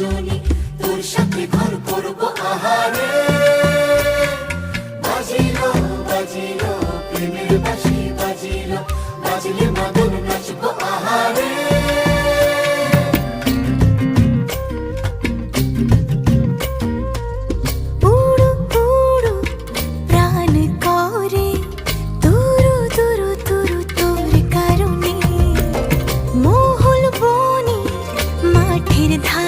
দুজনে তোর সাথে ঘর করবো আহারে। বাজিলো বাজিলো প্রেমের বাঁশি বাজিলো, বাজলে মদন নাচবো আহারে। ধারে